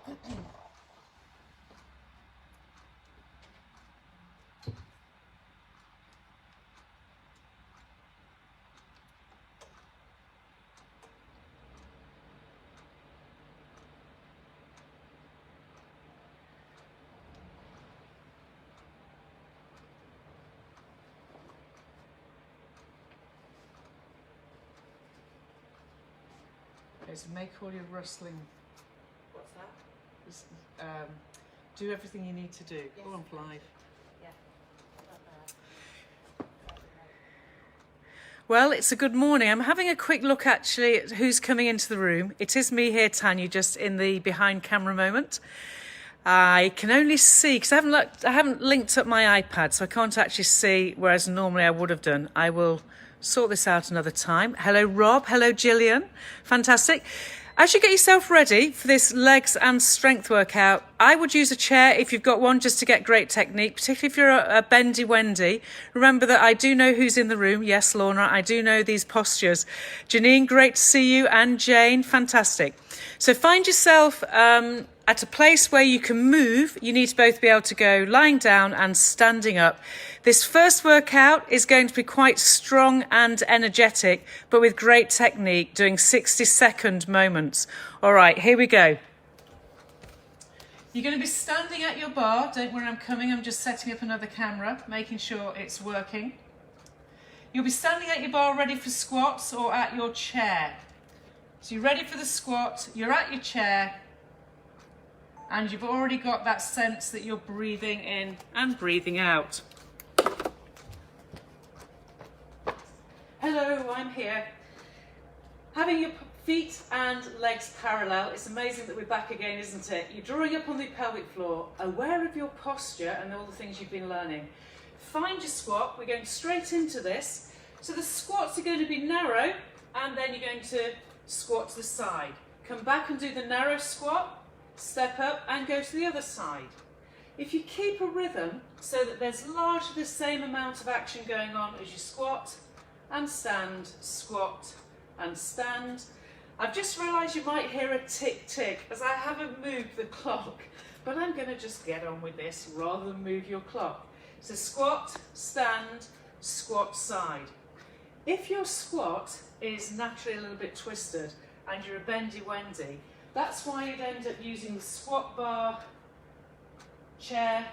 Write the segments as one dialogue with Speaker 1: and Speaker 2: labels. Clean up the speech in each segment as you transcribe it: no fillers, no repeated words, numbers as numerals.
Speaker 1: Okay, so make all your rustling.
Speaker 2: What's that?
Speaker 1: Just, do everything you need to do.
Speaker 2: Yes.
Speaker 1: Go on, live.
Speaker 2: Yeah.
Speaker 1: Well, it's a good morning. I'm having a quick look actually at who's coming into the room. It is me here, Tanya, just in the behind camera moment. I can only see, because I haven't linked up my iPad, so I can't actually see, whereas normally I would have done. I will sort this out another time. Hello, Rob. Hello, Gillian. Fantastic. As you get yourself ready for this legs and strength workout, I would use a chair if you've got one, just to get great technique, particularly if you're a bendy Wendy. Remember that I do know who's in the room. Yes, Lorna, I do know these postures. Janine, great to see you. And Jane, fantastic. So find yourself at a place where you can move. You need to both be able to go lying down and standing up. This first workout is going to be quite strong and energetic, but with great technique, doing 60-second moments. All right, here we go. You're going to be standing at your bar. Don't worry, I'm coming. I'm just setting up another camera, making sure it's working. You'll be standing at your bar ready for squats or at your chair. So you're ready for the squat, you're at your chair, and you've already got that sense that you're breathing in and breathing out. Hello, I'm here. Having your feet and legs parallel, it's amazing that we're back again, isn't it? You're drawing up on the pelvic floor, aware of your posture and all the things you've been learning. Find your squat, we're going straight into this. So the squats are going to be narrow, and then you're going to squat to the side. Come back and do the narrow squat, step up and go to the other side. If you keep a rhythm so that there's largely the same amount of action going on as you squat and stand, squat and stand. I've just realised you might hear a tick tick as I haven't moved the clock, but I'm going to just get on with this rather than move your clock. So squat, stand, squat, side. If your squat is naturally a little bit twisted and you're a bendy Wendy, that's why you'd end up using the squat bar, chair,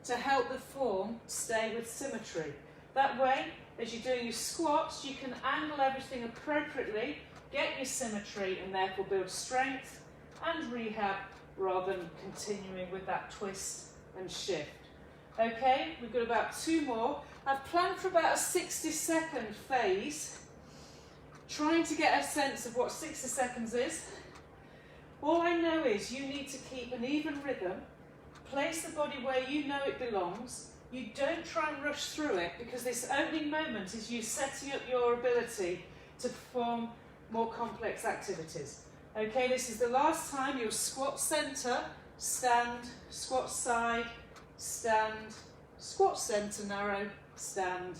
Speaker 1: to help the form stay with symmetry. That way, as you're doing your squats, you can angle everything appropriately, get your symmetry and therefore build strength and rehab rather than continuing with that twist and shift. Okay, we've got about 2 more. I've planned for about a 60-second phase, trying to get a sense of what 60 seconds is. All I know is you need to keep an even rhythm, place the body where you know it belongs. You don't try and rush through it, because this opening moment is you setting up your ability to perform more complex activities. Okay, this is the last time. You'll squat centre, stand, squat side, stand, squat centre narrow, stand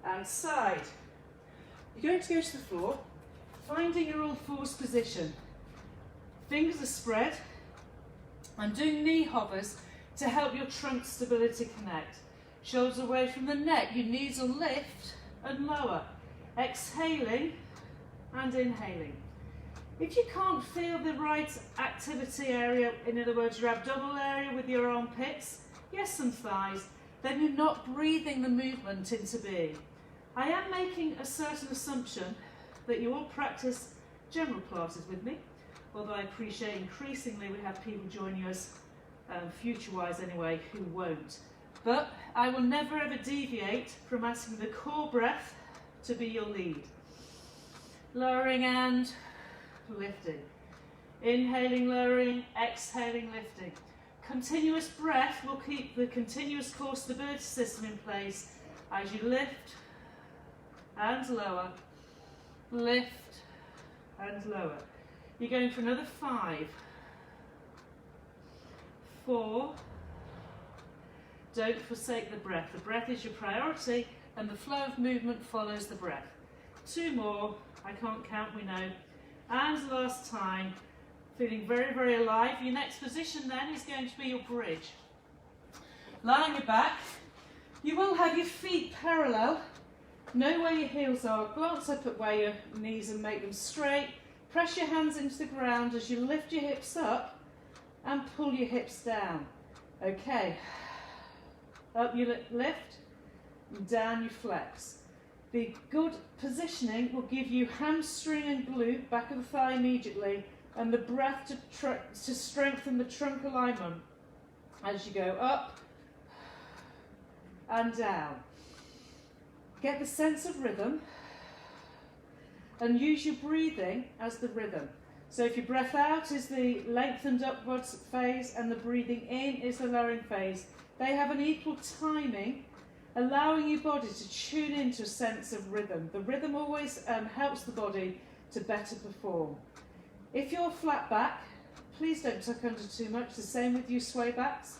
Speaker 1: and side. You're going to go to the floor, finding your all fours position. Fingers are spread. I'm doing knee hovers to help your trunk stability connect. Shoulders away from the neck, your knees will lift and lower. Exhaling and inhaling. If you can't feel the right activity area, in other words your abdominal area with your armpits, yes, and thighs, then you're not breathing the movement into being. I am making a certain assumption that you all practice general Pilates with me, although I appreciate increasingly we have people joining us, future-wise anyway, who won't. But I will never ever deviate from asking the core breath to be your lead. Lowering and lifting. Inhaling, lowering, exhaling, lifting. Continuous breath will keep the continuous core stability system in place as you lift and lower, lift and lower. You're going for another 5, 4. Don't forsake the breath. The breath is your priority and the flow of movement follows the breath. 2 more. I can't count, we know. And last time. Feeling very, very alive. Your next position then is going to be your bridge. Lie on your back. You will have your feet parallel. Know where your heels are. Glance up at where your knees and make them straight. Press your hands into the ground as you lift your hips up and pull your hips down. Okay. Up you lift, and down you flex. The good positioning will give you hamstring and glute, back of the thigh immediately, and the breath to strengthen the trunk alignment as you go up and down. Get the sense of rhythm and use your breathing as the rhythm. So if your breath out is the lengthened upwards phase and the breathing in is the lowering phase, they have an equal timing, allowing your body to tune into a sense of rhythm. The rhythm always helps the body to better perform. If you're flat back, please don't tuck under too much, the same with you sway backs.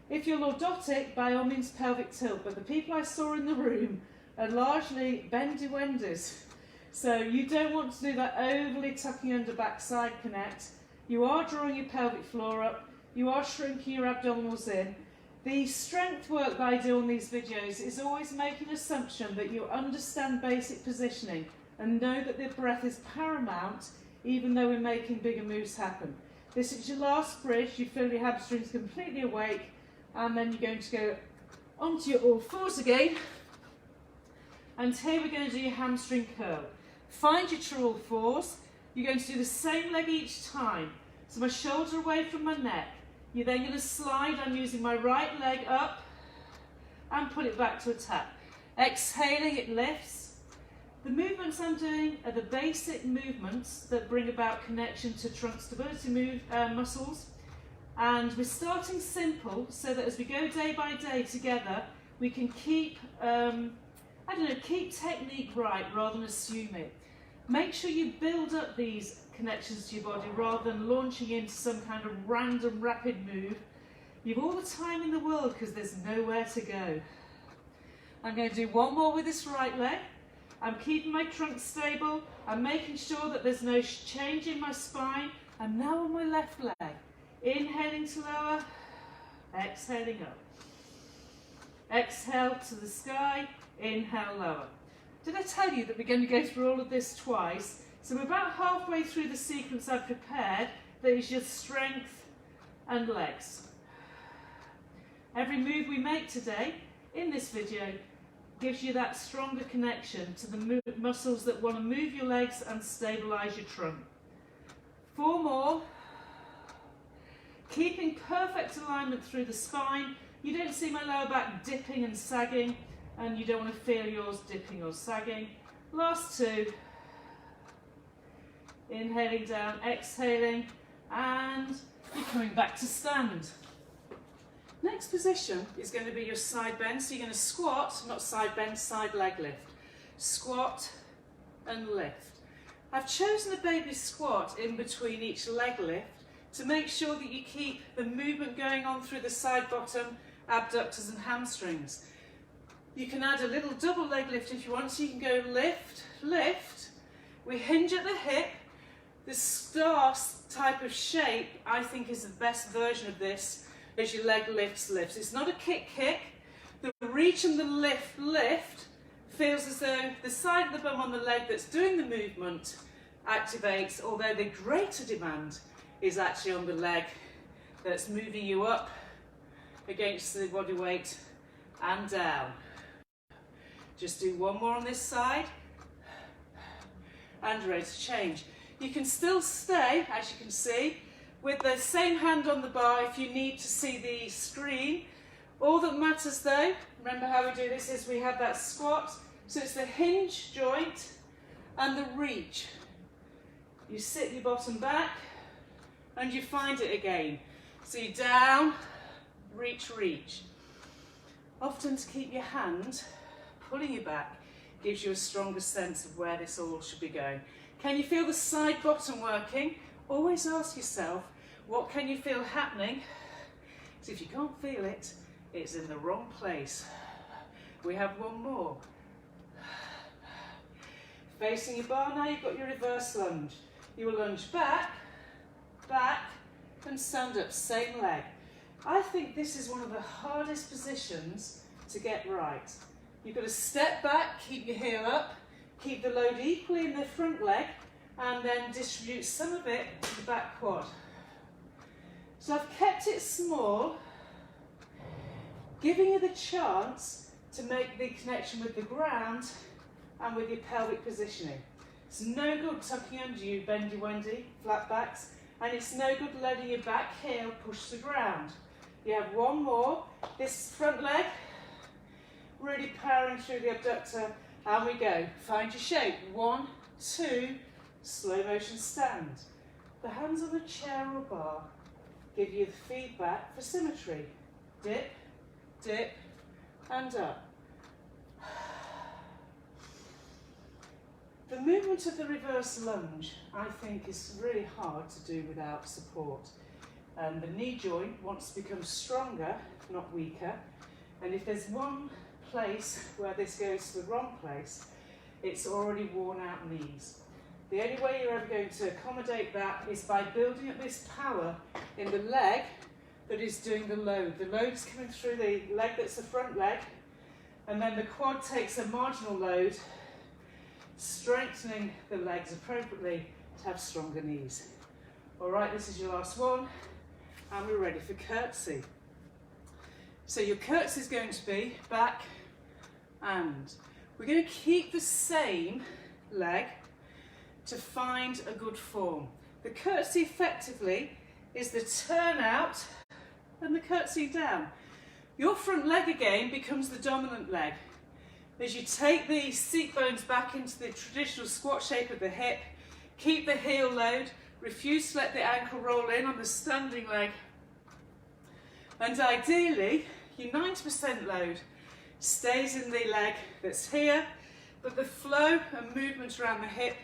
Speaker 1: If you're lordotic, by all means pelvic tilt, but the people I saw in the room are largely bendy-wenders. So you don't want to do that overly tucking under backside connect. You are drawing your pelvic floor up, you are shrinking your abdominals in. The strength work that I do on these videos is always making an assumption that you understand basic positioning and know that the breath is paramount even though we're making bigger moves happen. This is your last bridge, you feel your hamstrings completely awake, and then you're going to go onto your all fours again. And here we're going to do your hamstring curl. Find your true all fours. You're going to do the same leg each time. So my shoulder away from my neck. You're then going to slide. I'm using my right leg up and put it back to a tap. Exhaling, it lifts. The movements I'm doing are the basic movements that bring about connection to trunk stability muscles. And we're starting simple so that as we go day by day together, we can keep keep technique right rather than assume it. Make sure you build up these connections to your body rather than launching into some kind of random rapid move. You've all the time in the world because there's nowhere to go. I'm going to do one more with this right leg. I'm keeping my trunk stable. I'm making sure that there's no change in my spine. I'm now on my left leg. Inhaling to lower, exhaling up. Exhale to the sky, inhale lower. Did I tell you that we're going to go through all of this twice? So we're about halfway through the sequence I've prepared. That is your strength and legs. Every move we make today in this video gives you that stronger connection to the muscles that want to move your legs and stabilise your trunk. 4 more. Keeping perfect alignment through the spine. You don't see my lower back dipping and sagging, and you don't want to feel yours dipping or sagging. Last 2. Inhaling down, exhaling, and you're coming back to stand. Next position is going to be your side bend. So you're going to squat, not side bend, side leg lift. Squat and lift. I've chosen a baby squat in between each leg lift to make sure that you keep the movement going on through the side bottom, abductors and hamstrings. You can add a little double leg lift if you want, so you can go lift, lift. We hinge at the hip. The star type of shape, I think, is the best version of this as your leg lifts. It's not a kick. The reach and the lift feels as though the side of the bum on the leg that's doing the movement activates, although the greater demand is actually on the leg that's moving you up against the body weight and down. Just do one more on this side and ready to change. You can still stay, as you can see, with the same hand on the bar if you need to see the screen. All that matters though, remember how we do this, is we have that squat, so it's the hinge joint and the reach. You sit your bottom back and you find it again. So you down, reach, reach. Often to keep your hand pulling you back gives you a stronger sense of where this all should be going. Can you feel the side bottom working? Always ask yourself, what can you feel happening? Because if you can't feel it, it's in the wrong place. We have one more. Facing your bar now, you've got your reverse lunge. You will lunge back back and stand up, same leg. I think this is one of the hardest positions to get right. You've got to step back, keep your heel up, keep the load equally in the front leg, and then distribute some of it to the back quad. So I've kept it small, giving you the chance to make the connection with the ground and with your pelvic positioning. It's no good tucking under you, bendy wendy, flat backs, and it's no good letting your back heel push the ground. You have one more, this front leg, really powering through the abductor, and we go. Find your shape, 1, 2, slow motion stand. The hands on a chair or bar give you the feedback for symmetry. Dip, dip, and up. The movement of the reverse lunge, I think, is really hard to do without support. The knee joint wants to become stronger, not weaker. And if there's one place where this goes to the wrong place, it's already worn out knees. The only way you're ever going to accommodate that is by building up this power in the leg that is doing the load. The load is coming through the leg that's the front leg, and then the quad takes a marginal load, strengthening the legs appropriately to have stronger knees. All right, this is your last one, and we're ready for curtsy. So your curtsy is going to be back, and we're going to keep the same leg to find a good form. The curtsy effectively is the turn out and the curtsy down. Your front leg again becomes the dominant leg. As you take the seat bones back into the traditional squat shape of the hip, keep the heel load, refuse to let the ankle roll in on the standing leg, and ideally your 90% load stays in the leg that's here, but the flow and movement around the hip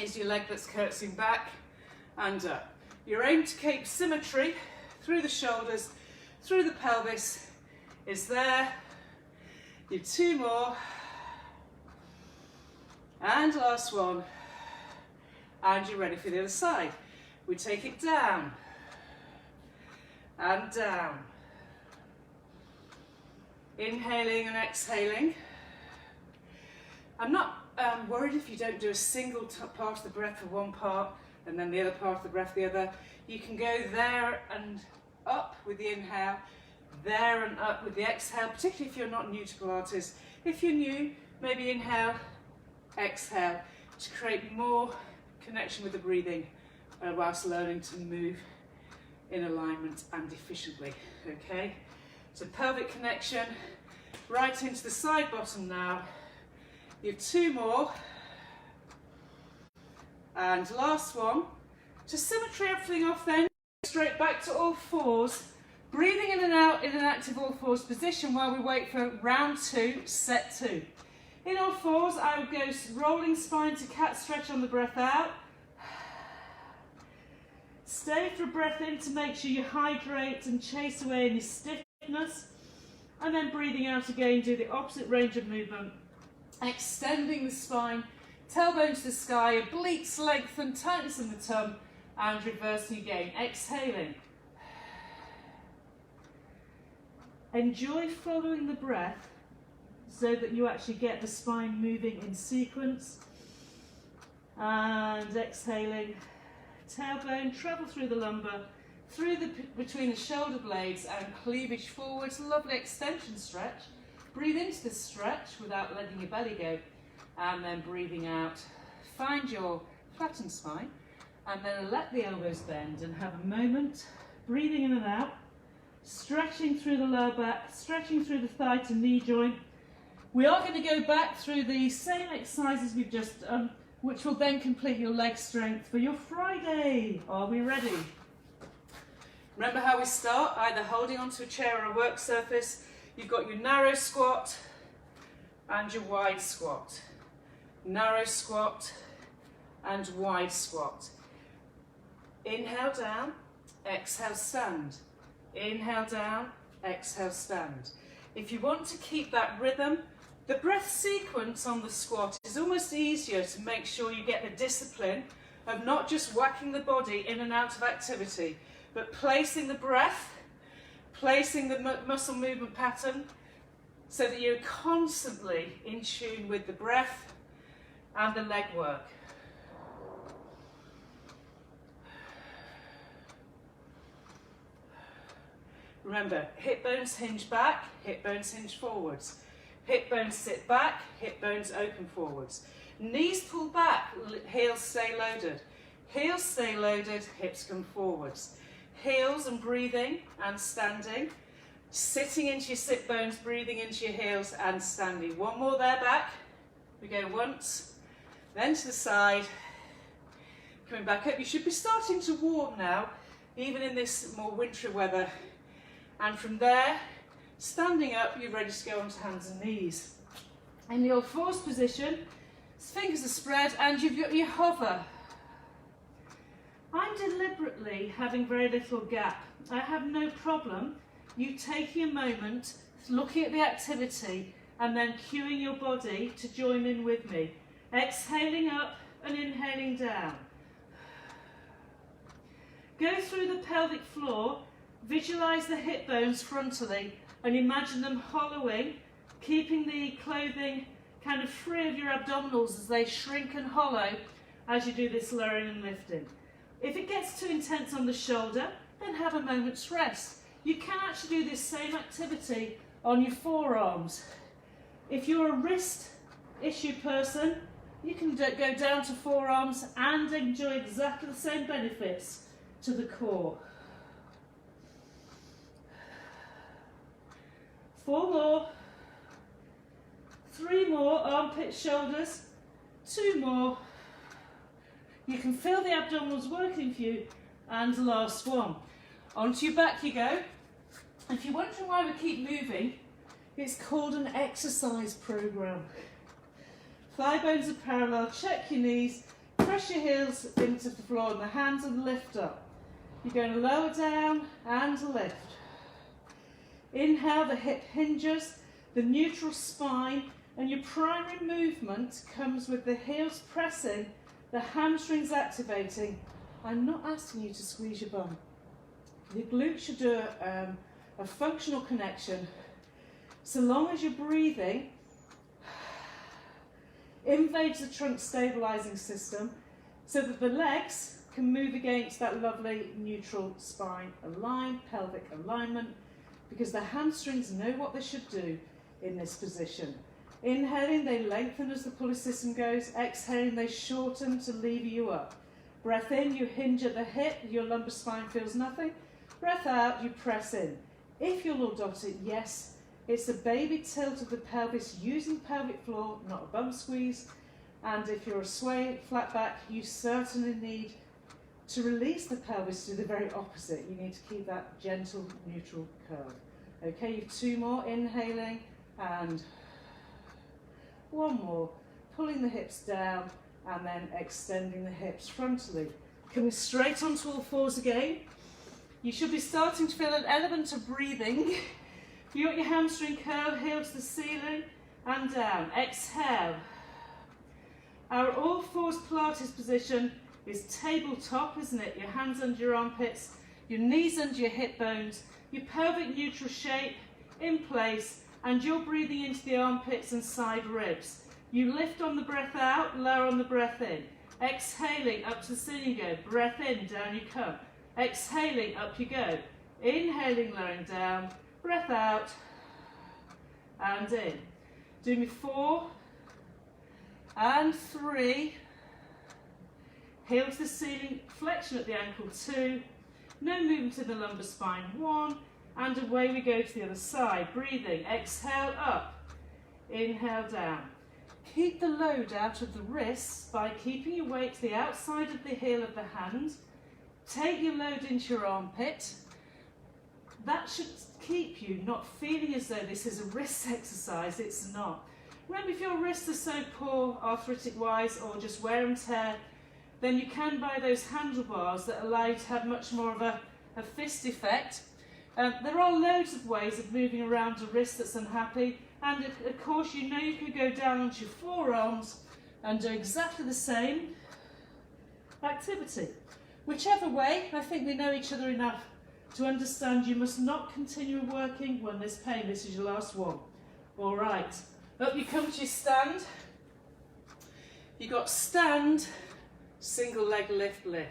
Speaker 1: is your leg that's curtsying back and up. Your aim to keep symmetry through the shoulders, through the pelvis is there. You have 2 more, and last one, and you're ready for the other side. We take it down and down, inhaling and exhaling. I'm not worried if you don't do a single part of the breath for one part and then the other part of the breath the other. You can go there and up with the inhale, there and up with the exhale, particularly if you're not new to Pilates. If you're new, maybe inhale, exhale, to create more connection with the breathing whilst learning to move in alignment and efficiently, okay? So pelvic connection, right into the side bottom now. You have 2 more, and last one. To symmetry everything off then, straight back to all fours, breathing in and out in an active all fours position while we wait for round 2, set 2. In all fours, I would go rolling spine to cat stretch on the breath out. Stay for a breath in to make sure you hydrate and chase away any stiffness. And then breathing out again, do the opposite range of movement. Extending the spine, tailbone to the sky, obliques lengthen, tightness in the tongue, and reversing again. Exhaling. Enjoy following the breath so that you actually get the spine moving in sequence. And exhaling. Tailbone, travel through the lumbar, between the shoulder blades and cleavage forwards. Lovely extension stretch. Breathe into the stretch without letting your belly go, and then breathing out. Find your flattened spine, and then let the elbows bend and have a moment. Breathing in and out, stretching through the lower back, stretching through the thigh to knee joint. We are going to go back through the same exercises we've just done, which will then complete your leg strength for your Friday. Are we ready? Remember how we start, either holding onto a chair or a work surface. You've got your narrow squat and your wide squat. Narrow squat and wide squat. Inhale down, exhale stand. Inhale down, exhale stand. If you want to keep that rhythm, the breath sequence on the squat is almost easier to make sure you get the discipline of not just whacking the body in and out of activity, but placing the breath, placing the muscle movement pattern, so that you're constantly in tune with the breath and the leg work. Remember, hip bones hinge back, hip bones hinge forwards. Hip bones sit back, hip bones open forwards. Knees pull back, heels stay loaded. Heels stay loaded, hips come forwards. Heels and breathing and standing. Sitting into your sit bones, breathing into your heels and standing. One more there, back. We go once, then to the side. Coming back up. You should be starting to warm now, even in this more wintry weather. And from there, standing up, you're ready to go onto hands and knees. In your forced position, fingers are spread and you hover. I'm deliberately having very little gap. I have no problem you taking a moment, looking at the activity, and then cueing your body to join in with me. Exhaling up and inhaling down. Go through the pelvic floor, visualise the hip bones frontally, and imagine them hollowing, keeping the clothing kind of free of your abdominals as they shrink and hollow as you do this lowering and lifting. If it gets too intense on the shoulder, then have a moment's rest. You can actually do this same activity on your forearms. If you're a wrist issue person, you can go down to forearms and enjoy exactly the same benefits to the core. 4 more. 3 more, armpits, shoulders. 2 more. You can feel the abdominals working for you. And last one. Onto your back you go. If you're wondering why we keep moving, it's called an exercise program. Thigh bones are parallel, check your knees, press your heels into the floor and the hands and lift up. You're going to lower down and lift. Inhale, the hip hinges, the neutral spine, and your primary movement comes with the heels pressing, the hamstrings activating. I'm not asking you to squeeze your bum. The glutes should do a functional connection. So long as you're breathing, invades the trunk stabilising system so that the legs can move against that lovely neutral spine aligned, pelvic alignment, because the hamstrings know what they should do in this position. Inhaling, they lengthen as the pulley system goes. Exhaling, they shorten to lever you up. Breath in, you hinge at the hip, your lumbar spine feels nothing. Breath out, you press in. If you're lordotic, yes, it's a baby tilt of the pelvis using pelvic floor, not a bum squeeze. And if you're a sway, flat back, you certainly need to release the pelvis to do the very opposite. You need to keep that gentle, neutral curve. Okay, you've 2 more, inhaling, and 1 more, pulling the hips down, and then extending the hips frontally. Coming straight onto all fours again. You should be starting to feel an element of breathing. You got your hamstring curl, heel to the ceiling, and down. Exhale. Our all fours Pilates position is tabletop, isn't it? Your hands under your armpits, your knees under your hip bones, your pelvic neutral shape in place, and you're breathing into the armpits and side ribs. You lift on the breath out, lower on the breath in. Exhaling, up to the ceiling you go. Breath in, down you come. Exhaling, up you go. Inhaling, lowering down. Breath out and in. Do me 4 and 3. Heel to the ceiling, flexion at the ankle 2. No movement in the lumbar spine 1. And away we go to the other side. Breathing, exhale up. Inhale down. Keep the load out of the wrists by keeping your weight to the outside of the heel of the hand. Take your load into your armpit. That should keep you not feeling as though this is a wrist exercise. It's not. Remember, if your wrists are so poor, arthritic-wise, or just wear and tear, then you can buy those handlebars that allow you to have much more of a fist effect. There are loads of ways of moving around a wrist that's unhappy, and of course you know you could go down onto your forearms and do exactly the same.
Speaker 2: activity. Whichever way, I think we know each other enough to understand you must not continue working when there's pain. This is your last one. All right, up you come to your stand. You got stand, single leg lift, lift.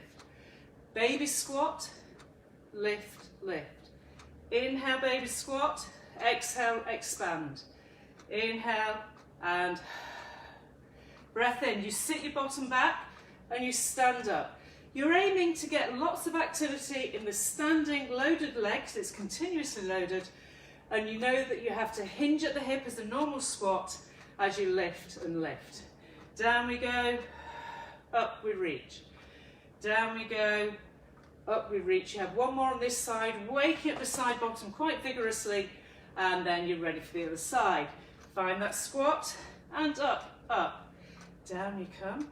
Speaker 2: Baby squat, lift, lift. Inhale, baby squat, exhale, expand. Inhale and breath in. You sit your bottom back and you stand up. You're aiming to get lots of activity in the standing loaded legs. It's continuously loaded, and you know that you have to hinge at the hip as a normal squat as you lift and lift. Down we go, up we reach. Down we go, up we reach. You have one more on this side, waking up the side bottom quite vigorously, and then you're ready for the other side. Find that squat, and up, up. Down you come.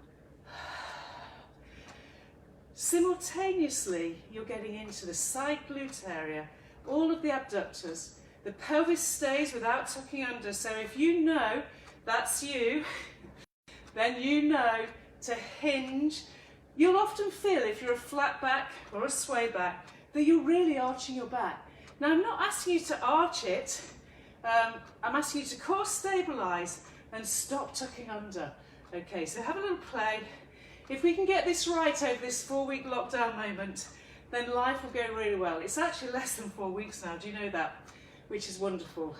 Speaker 2: Simultaneously, you're getting into the side glute area, all of the abductors. The pelvis stays without tucking under, so if you know that's you, then you know to hinge. You'll often feel, if you're a flat back or a sway back, that you're really arching your back. Now, I'm not asking you to arch it, I'm asking you to core stabilise and stop tucking under. Okay, so have a little play. If we can get this right over this 4-week lockdown moment, then life will go really well. It's actually less than 4 weeks now, do you know that? Which is wonderful.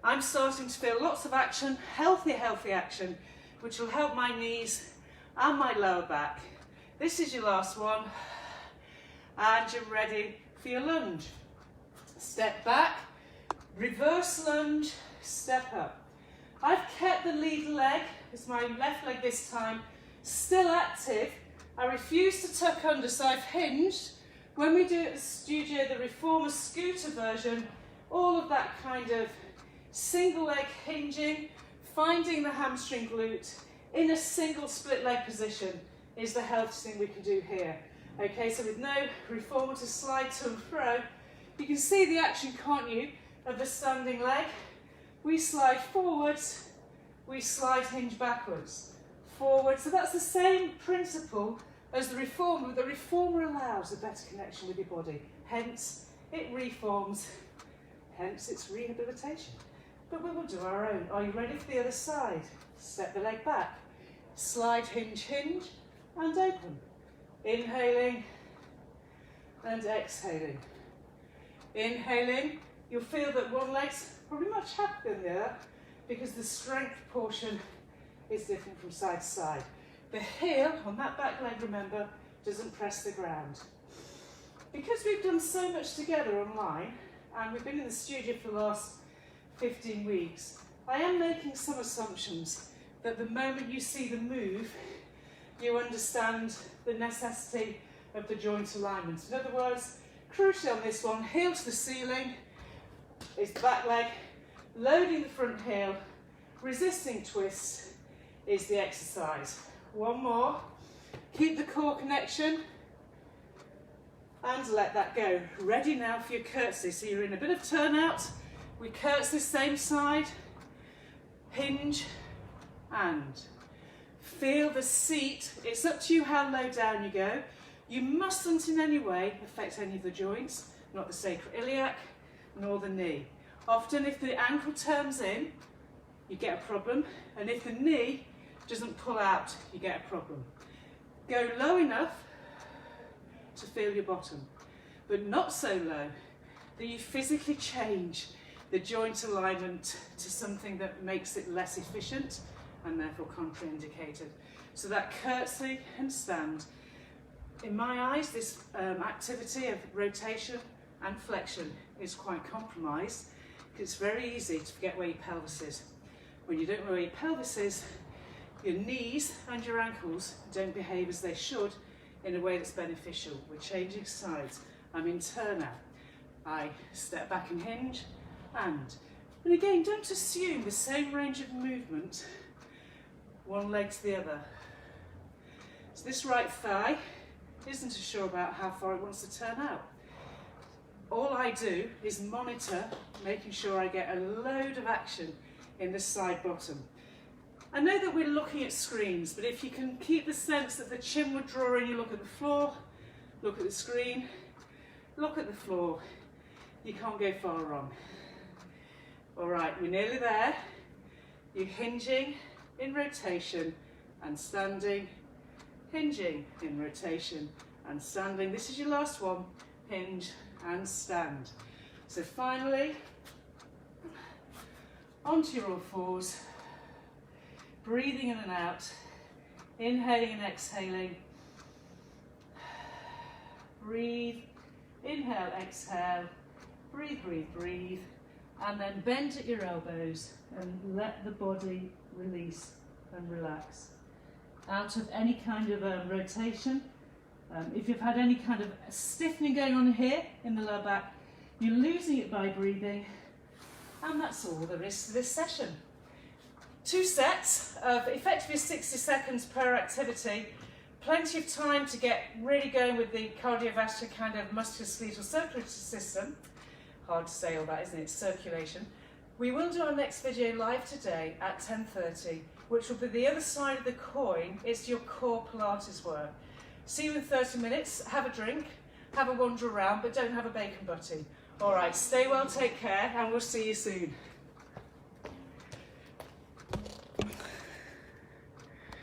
Speaker 2: I'm starting to feel lots of action, healthy action, which will help my knees and my lower back. This is your last one, and you're ready for your lunge. Step back, reverse lunge, step up. I've kept the lead leg, it's my left leg this time, still active. I refuse to tuck under, so I've hinged. When we do it at the studio, the reformer scooter version, all of that kind of single leg hinging, finding the hamstring glute in a single split leg position is the healthiest thing we can do here. Okay, so with no reformer to slide to and fro, you can see the action, can't you, of the standing leg. We slide forwards, we slide hinge backwards. Forward, so that's the same principle as the reformer, but the reformer allows a better connection with your body. Hence, it reforms, hence its rehabilitation. But we will do our own. Are you ready for the other side? Step the leg back, slide, hinge, hinge, and open. Inhaling and exhaling. Inhaling, you'll feel that one leg's probably much happier than the other because the strength portion is different from side to side. The heel on that back leg, remember, doesn't press the ground. Because we've done so much together online, and we've been in the studio for the last 15 weeks, I am making some assumptions that the moment you see the move, you understand the necessity of the joint alignment. In other words, crucially on this one, heel to the ceiling is the back leg, loading the front heel, resisting twist is the exercise. One more. Keep the core connection and let that go. Ready now for your curtsy. So you're in a bit of turnout. We curtsy same side, hinge and feel the seat. It's up to you how low down you go. You mustn't in any way affect any of the joints, not the sacroiliac nor the knee. Often if the ankle turns in, you get a problem, and if the knee doesn't pull out, you get a problem. Go low enough to feel your bottom, but not so low that you physically change the joint alignment to something that makes it less efficient and therefore contraindicated. So that curtsy and stand. In my eyes, this activity of rotation and flexion is quite compromised because it's very easy to forget where your pelvis is. When you don't know where your pelvis is, your knees and your ankles don't behave as they should in a way that's beneficial. We're changing sides. I'm in turnout. I step back and hinge, and again, don't assume the same range of movement, one leg to the other. So this right thigh isn't as sure about how far it wants to turn out. All I do is monitor, making sure I get a load of action in the side bottom. I know that we're looking at screens, but if you can keep the sense that the chin would draw in, you look at the floor, look at the screen, look at the floor, you can't go far wrong. All right, we're nearly there. You're hinging in rotation and standing, hinging in rotation and standing. This is your last one, hinge and stand. So finally, onto your all fours, breathing in and out, inhaling and exhaling. Breathe, inhale, exhale, breathe, breathe, breathe. And then bend at your elbows and let the body release and relax. Out of any kind of rotation. If you've had any kind of stiffening going on here in the lower back, you're losing it by breathing. And that's all there is to this session. 2 sets of effectively 60 seconds per activity. Plenty of time to get really going with the cardiovascular kind of musculoskeletal circulatory system. Hard to say all that, isn't it? Circulation. We will do our next video live today at 10:30, which will be the other side of the coin. It's your core Pilates work. See you in 30 minutes. Have a drink, have a wander around, but don't have a bacon butty. All right, stay well, take care, and we'll see you soon.